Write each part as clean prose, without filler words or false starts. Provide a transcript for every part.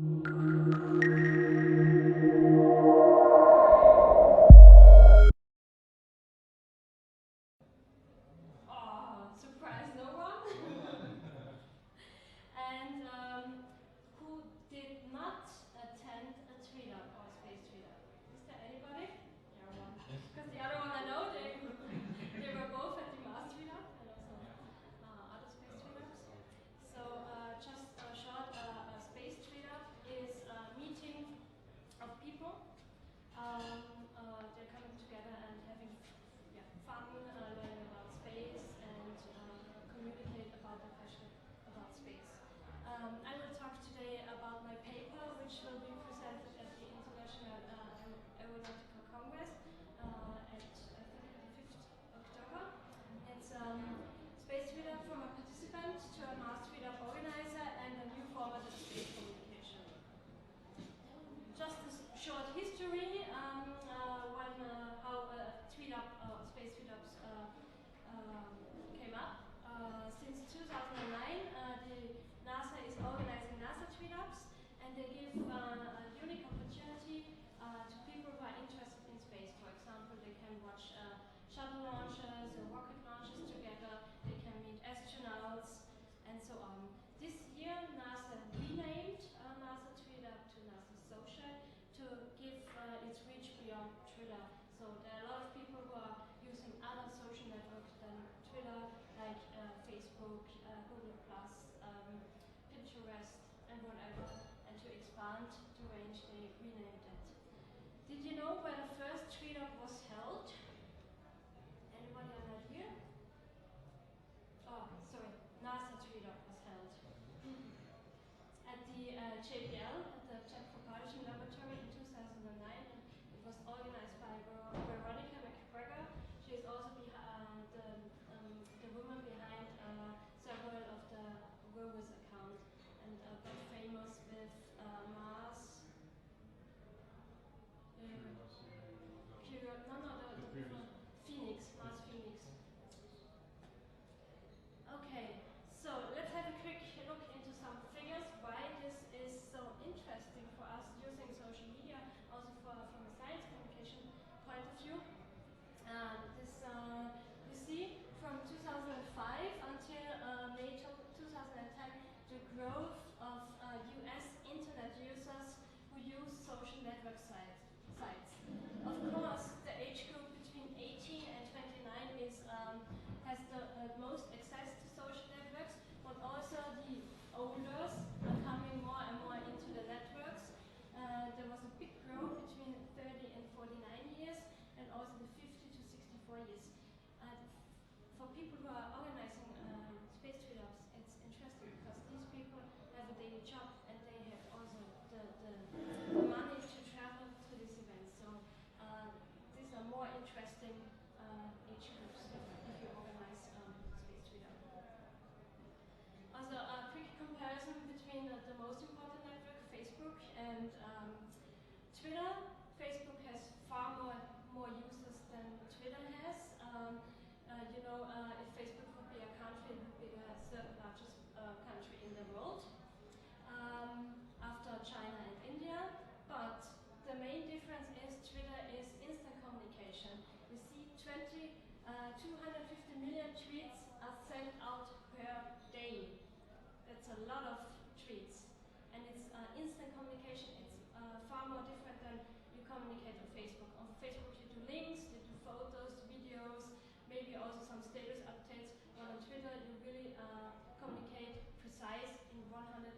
Oh, surprise no one? And who did not attend a tweet-up or space tweet-up? Is there anybody? Yeah, one. Because the other one I know, they were both at the MarsTweetup and also other space tweet-ups. So just a short, a space tweet-up is a meeting of people. They're coming together and having fun, learning about space and communicate about their passion about space. I will talk today about my paper, which will be presented at the International Aeronautical Congress at, I think, the 5th October. It's space tweet-up from a participant to a Mars tweet-up organizer and a new format of space communication. Just a short history how tweet-up, space tweet-ups came up. Since 2009, the NASA is organizing NASA tweet-ups, and they give a unique opportunity to people who are interested in space. For example, they can watch shuttle launches or rocket launches together. They can meet astronauts and so on. This year, NASA renamed NASA tweet-up to NASA Social to give its reach beyond Twitter. So there are a lot of people who are using other social networks than Twitter, like Facebook, Google+, Pinterest, and whatever. And to expand the range, they renamed it. Did you know where the first tweet-up was held? Anybody have an idea? Oh, sorry, NASA tweet-up was held at the JPL, at the Jet Propulsion Laboratory in 2009. And it was organized by Veronica McGregor. She is also the woman behind several of the rovers account and got famous with Mars. Phoenix, Mars Phoenix. Okay, so let's have a quick look into some figures, why this is so interesting for us using social media, also from a science communication point of view. You see, from 2005 until May 2010, the growth of US internet users who use social network sites. Of course, the age group between 18 and 29 has the most access to social networks, but also the olders are coming more and more into the networks. There was a big growth between 30 and 49 years, and also the 50 to 64 years. For people who are organizing space tweet-ups, it's interesting because these people have a daily job and they have also the money to travel to these events. So these are more interesting age groups if you organize space tweet-up. Also, a quick comparison between the most important network, Facebook, and Twitter. Facebook has far more users than Twitter has. If Facebook would be a country, it would be the third largest country in the world after China and India. But the main difference is Twitter is instant communication. You see 250 million tweets are sent out per day. That's a lot of tweets. And it's instant communication. It's far more different than you communicate on Facebook. On Facebook you do links, you do photos, videos, maybe also some status updates. While on Twitter you really communicate precise in 140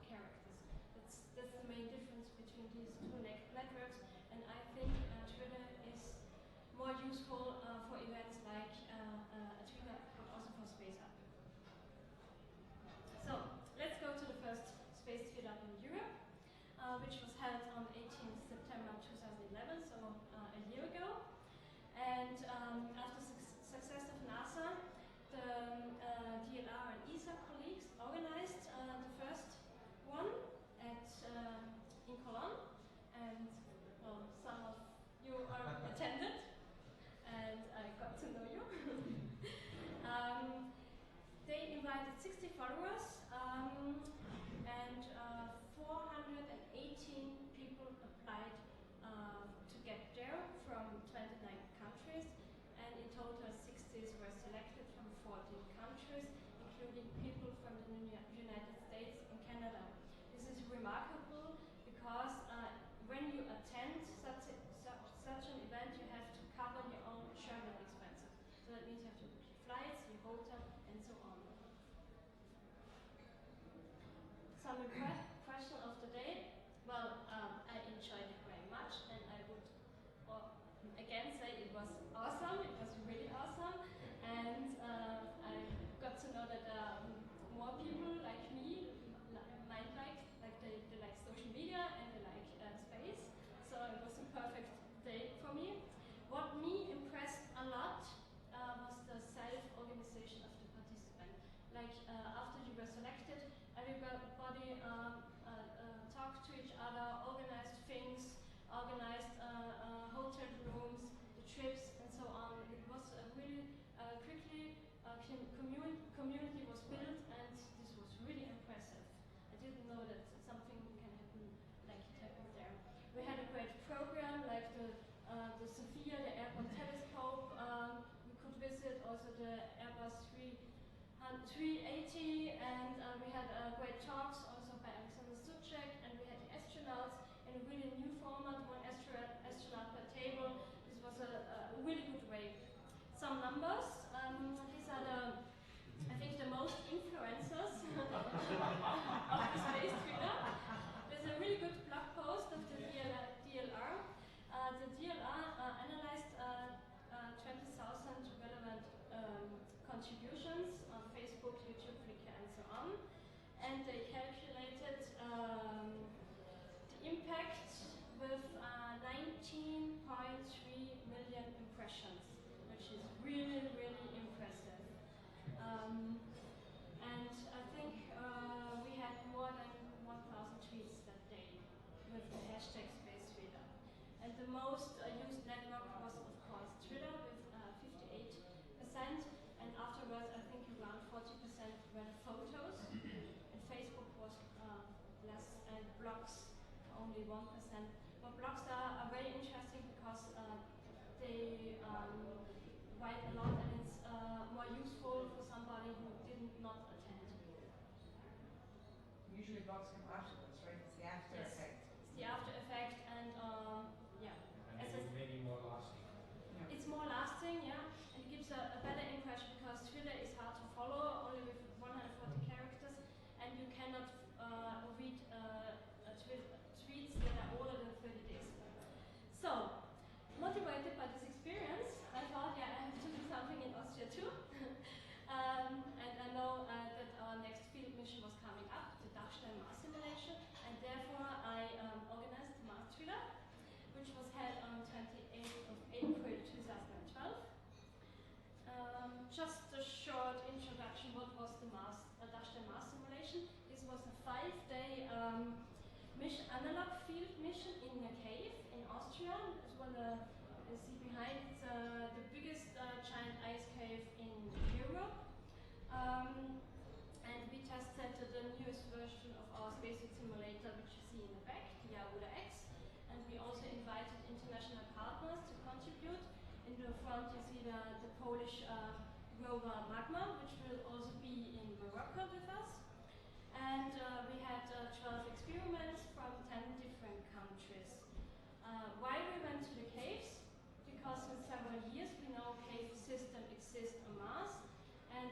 characters. That's the main difference between these two networks. And I think Twitter is more useful for events like a tweet-up, but also for SpaceUp. So let's go to the first space tweet-up in Europe, which was held on 18th September 2011, so a year ago. And after success of NASA, the DLR and ESA colleagues organized the first one in Cologne, and well, some of you are attended, and I got to know you. They invited 60 followers and 480 some question of the day. Well, I enjoyed it very much, and I would again say it was awesome. It was really awesome, and I got to know that more people like me might like they like social media and they like space. So it was a perfect day for me. What me impressed a lot was the self-organization of the participants. Like after you were selected, everybody talked to each other, organized things, organized hotel rooms, the trips, and so on. It was really quickly community was built, and this was really impressive. I didn't know that something can happen like it happened there. We had a great program like the Sophia, the airport telescope. We could visit also the Airbus 380, and we had great talks also by Alexander Suchek, and we had the astronauts in a really new format, one astronaut per table. This was a really good way. Some numbers. These are I think the most influencers of the space Twitter. There's a really good blog post of the DLR. The DLR analyzed 20,000 relevant contributions on Facebook, YouTube, Flickr, and so on. And they calculated the impact with 19.3 million impressions, which is really, really impressive. And I think we had more than 1,000 tweets that day with the hashtag SpaceUpEU. And the most used network was, of course, Twitter with 58%. And afterwards, I think around 40% were the photos. And Facebook was less, and blogs only 1%. But blogs are very interesting because they write a lot, and it's more useful for somebody who did not attend. Usually blogs come afterwards, right? It's the after effect. It's the after effect, and yeah. And maybe more lasting. Yeah. It's more lasting, yeah, and it gives a better impression because Twitter is hard to follow, only with 140 characters, and you cannot read tweets that are older than 30 days. So, motivated by this experience, I thought, yeah, I have to do something in Austria too. And I know that our next field mission was coming up, the Dachstein Mars simulation, and therefore I organized MarsTweetup, which was held on 28th of April 2012. Just a short introduction, what was the Dachstein Mars simulation? This was a 5-day analog field mission in a cave in Austria. It's one you see behind, it's the biggest giant ice cave in Europe. And we tested the newest version of our SpaceUp simulator, which you see in the back, the Yaruda X. And we also invited international partners to contribute. In the front you see the Polish rover Magma, which will also be in Morocco with us. And we had 12 experiments from 10 different countries. Why we went to the caves? Because in several years we know cave systems exist on Mars, and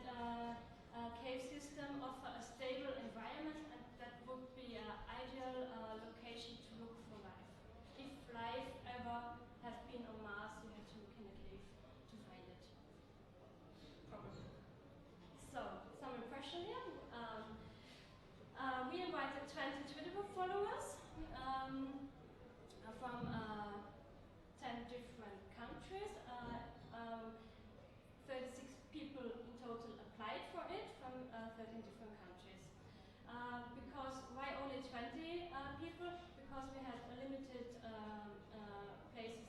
cave systems offer a stable environment, and that would be an ideal location to look for life. If life ever has been on Mars, you have to look in a cave to find it. Probably. So, some impression here. We invited 20 Twitter followers from 10 different countries. 36 people in total applied for it from 13 different countries. Because why only 20 people? Because we had a limited places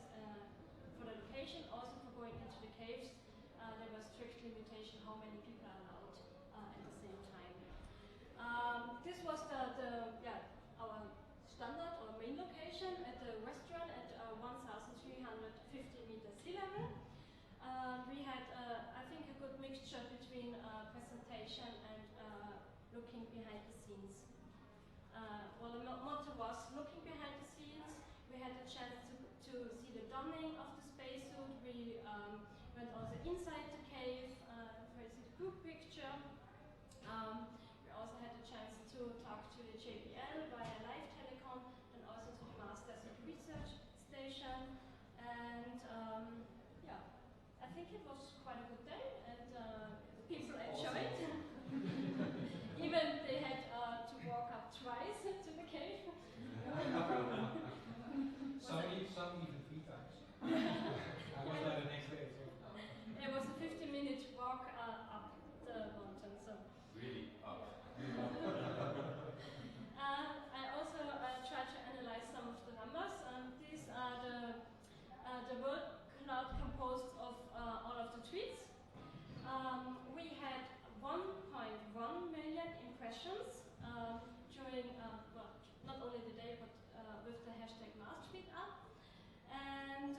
for the location. Also for going into the caves, there was strict limitation how many people are allowed at the same time. This was our standard or main location at the restaurant at 1,350 meters sea level. We had, I think, a good mixture between presentation and looking behind the scenes. Well, the motto was looking behind the scenes. We had a chance to see the donning of the spacesuit. We went also inside the cave for a group picture. We also had a chance to talk to each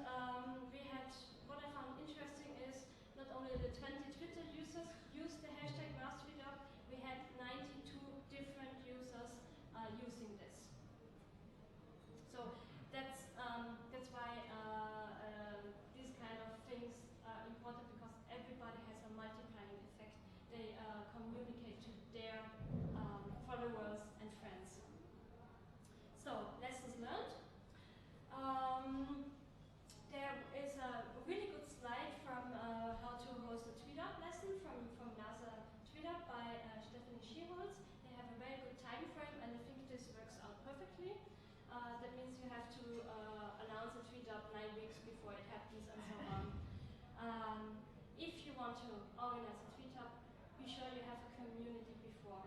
And we had, what I found interesting is not only the 20 Twitter users used the hashtag MarsTweetup, we had 92 different users using this. So that's why these kind of things are important, because everybody has a multiplying effect. They communicate to their followers and friends. So, lessons learned. There is a really good slide from how to host a tweet-up lesson from NASA tweet-up by Stephanie Schierholz. They have a very good time frame, and I think this works out perfectly. That means you have to announce a tweet-up 9 weeks before it happens and so on. If you want to organize a tweet-up, be sure you have a community before.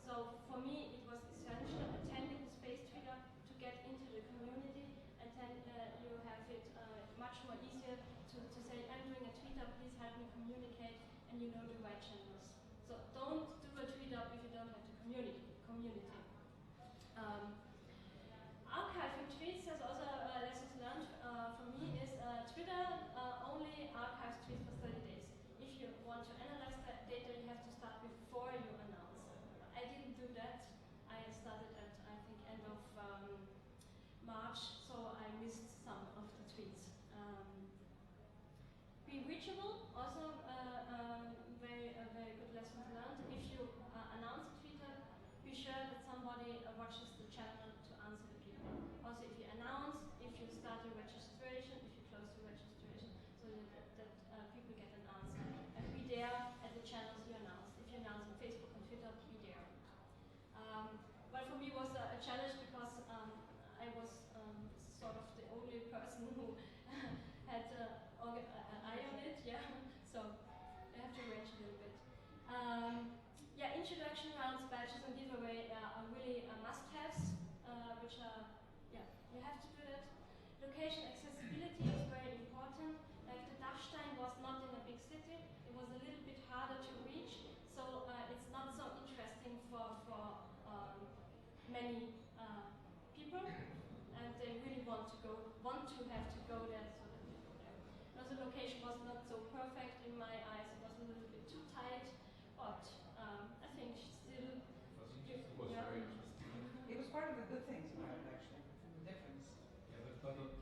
So for me, it was essential attending the Space tweet-up to get into the community, and then you have it much more easier to say, I'm doing a tweet-up, please help me communicate, and you know the right channels. So don't do a tweet-up if you don't have the community. Archiving tweets, there's also lessons learned for me, is Twitter only archives tweets for 30 days. If you want to analyze that data, you have to start before you announce. I didn't do that. I started at, I think, end of March, so I missed some of the tweets. Be reachable, also very good lesson learned. If you announce a Twitter, be sure that somebody watches the channel to answer the people. Also, if you announce, if you start a registration, if you close the registration, so that people get an answer. And be there at the channels you announce. If you announce on Facebook and Twitter, be there. But for me, it was a challenge, because I was sort of the only person who had an eye on it. Yeah, so I have to arrange a little bit. Yeah, introduction rounds, badges, and giveaway are really must-haves, which are, yeah, you have to do it. Location accessibility is very important. Like the Dachstein was not in a big city, it was a little bit harder to reach, so it's not so interesting for many people, and they really want to have to go there, so that they go there. Now, the location was not so perfect in my eyes, it was a little bit too tight, but I think still, It was very interesting. It was part of the good things about it, actually, the difference. Yeah, but it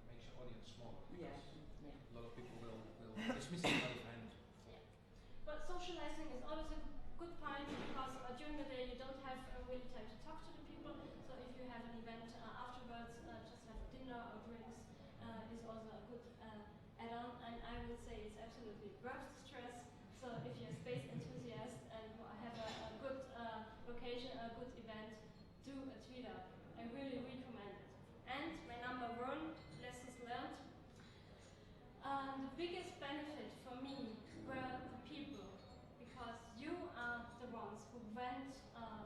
makes your audience smaller. Yeah, because yeah. A lot of people will dismiss it out of hand. yeah. But socializing is always a good point, because during the day you don't have really time to talk to the people. So if you have an event afterwards, just have dinner or drinks is also a good add-on. And I would say it's absolutely worth the stress. So if you're a space enthusiast and have a good location, a good event, do a tweet-up. I really recommend it. And my number one lessons learned. The biggest benefit for me were the people, because you are the ones who went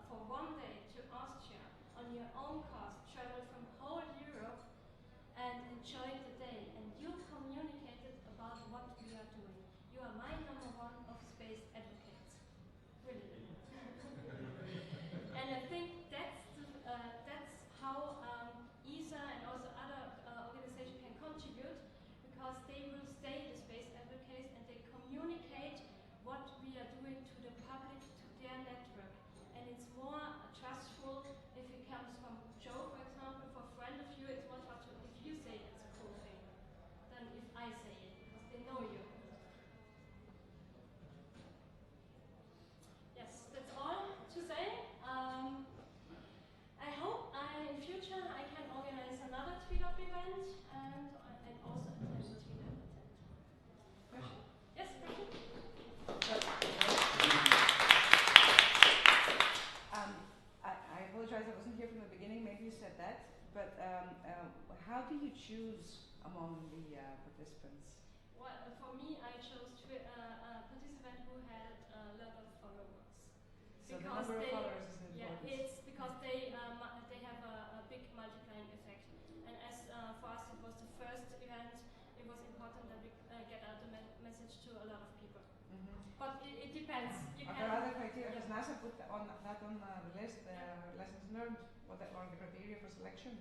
for 1 day to Austria on your own cost, traveled from whole Europe and enjoyed the day, and you communicated about what we are doing. You are my number one of space advocates. Really. And I think that's how ESA and also other organizations can contribute, because they will stay the space advocates and they communicate what we are doing to the public, to their network. And it's more trustful if it comes from Joe, for example. For a friend of you, it's more trustful if you say it's a cool thing than if I say it, because they know you. Yes, that's all to say. I hope in future I can organize another tweet-up event, and also attend a tweet-up event. Question? Yes, question? I apologize, I wasn't here from the beginning, maybe you said that, but how do you choose among the participants? Well, for me, I chose a participant who had a lot of followers. So the Because number of they- followers is Yeah, important. it's because they have a big multiplying effect. And as for us it was the first event, it was important that we get out the message to a lot of people. But it depends. You Are can, there other criteria? yeah. Has NASA put that on the list, lessons learned, or the criteria for selection?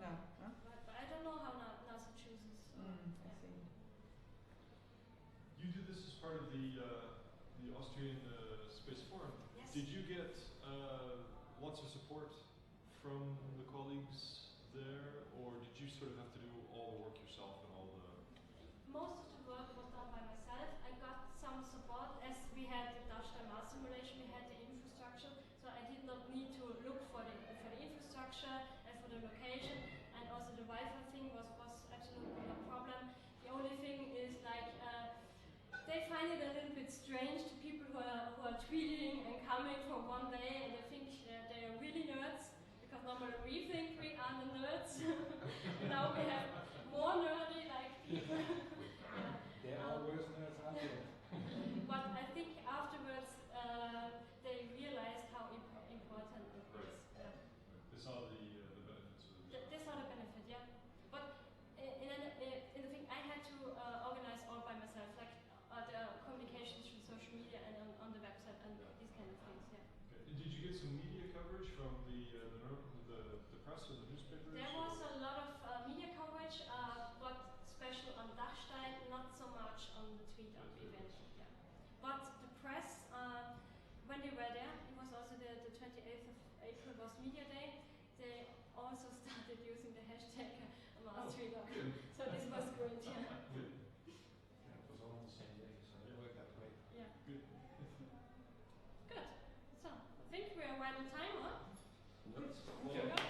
No. Huh? But I don't know how NASA chooses. I see. You did this as part of the Austrian Space Forum. Yes. Did you get lots of support from the colleagues there, or did you sort of have to do all the work yourself and all the? Most of the work was done by myself. I got some support as we had the Dutch Mars simulation, we had the infrastructure, so I did not need to look for the infrastructure and for the location, and also the Wi-Fi thing was absolutely no problem. The only thing is like they find it a little bit strange to people who are tweeting and coming for one day, and they think they are really nerds, because normally we think we are the nerds. Now we have more nerdy like people. There are worse nerds out there. But I think afterwards they realized how important it is. They saw the benefits of it. They saw the benefit, yeah. But in the thing, I had to organize all by myself, like the communications through social media and on the website and these kind of things, yeah. Okay. Did you get some media coverage from the press or the newspapers? There was a lot of media coverage, but special on Dachstein, not so much on the TweetUp event. Yeah. But the press, when they were there, it was also the 28th of April was Media Day. They also started using the hashtag MarsTweetup. So this was great. Yeah. Good. Yeah, it was all on the same day, so it worked out great. Yeah. Good. Good. So I think we are right on time, huh? Good. Good.